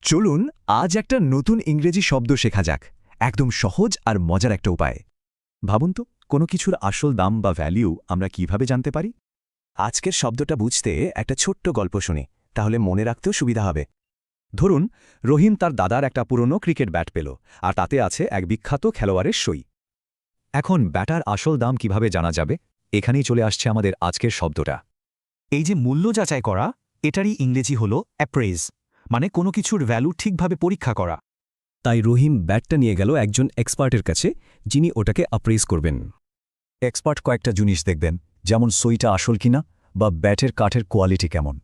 চলুন আজ একটা নতুন ইংরেজি শব্দ শেখা যাক, একদম সহজ আর মজার একটা উপায়। ভাবুন তো, কোনো কিছুর আসল দাম বা ভ্যালিউ আমরা কিভাবে জানতে পারি? আজকের শব্দটা বুঝতে একটা ছোট্ট গল্প শুনি, তাহলে মনে রাখতেও সুবিধা হবে। ধরুন, রহিম তার দাদার একটা পুরনো ক্রিকেট ব্যাট পেল, আর তাতে আছে এক বিখ্যাত খেলোয়াড়ের সই। এখন ব্যাটার আসল দাম কিভাবে জানা যাবে? এখানেই চলে আসছে আমাদের আজকের শব্দটা। এই যে মূল্য যাচাই করা, এটারই ইংরেজি হল অ্যাপ্রেজ, মানে কোনো কিছুর ভ্যালু ঠিকভাবে পরীক্ষা করা। তাই রহিম ব্যাটটা নিয়ে গেল একজন এক্সপার্টের কাছে, যিনি ওটাকে অ্যাপ্রেজ করবেন। এক্সপার্ট কয়েকটা জিনিস দেখবেন, যেমন সইটা আসল কিনা বা ব্যাটের কাঠের কোয়ালিটি কেমন।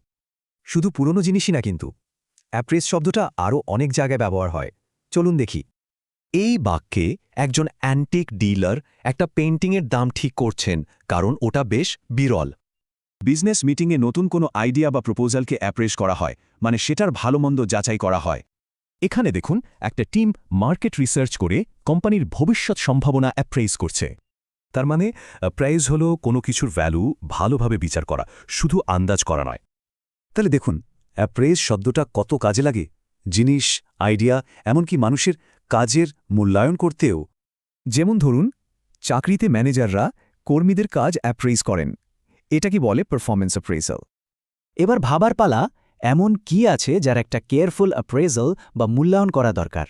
শুধু পুরনো জিনিসই না কিন্তু, অ্যাপ্রেজ শব্দটা আরও অনেক জায়গায় ব্যবহার হয়। চলুন দেখি। এই বাক্যে একজন অ্যান্টিক ডিলার একটা পেইন্টিংয়ের দাম ঠিক করছেন, কারণ ওটা বেশ বিরল। বিজনেস মিটিংয়ে নতুন কোনো আইডিয়া বা প্রপোজালকে অ্যাপ্রেজ করা হয়, মানে সেটার ভালোমন্দ যাচাই করা হয়। এখানে দেখুন, একটা টিম মার্কেট রিসার্চ করে কোম্পানির ভবিষ্যৎ সম্ভাবনা অ্যাপ্রেজ করছে। তার মানে প্রাইজ হলো কোনো কিছুর ভ্যালু ভালোভাবে বিচার করা, শুধু আন্দাজ করা নয়। তাহলে দেখুন, অ্যাপ্রেজ শব্দটা কত কাজে লাগে, জিনিস, আইডিয়া, এমনকি মানুষের কাজের মূল্যায়ন করতেও। যেমন ধরুন, চাকরিতে ম্যানেজাররা কর্মীদের কাজ অ্যাপ্রেজ করেন, এটা কি বলে পারফরম্যান্স অ্যাপ্রেজাল। এবার ভাবার পালা, এমন কি আছে যার একটা কেয়ারফুল অ্যাপ্রেজাল বা মূল্যায়ন করা দরকার।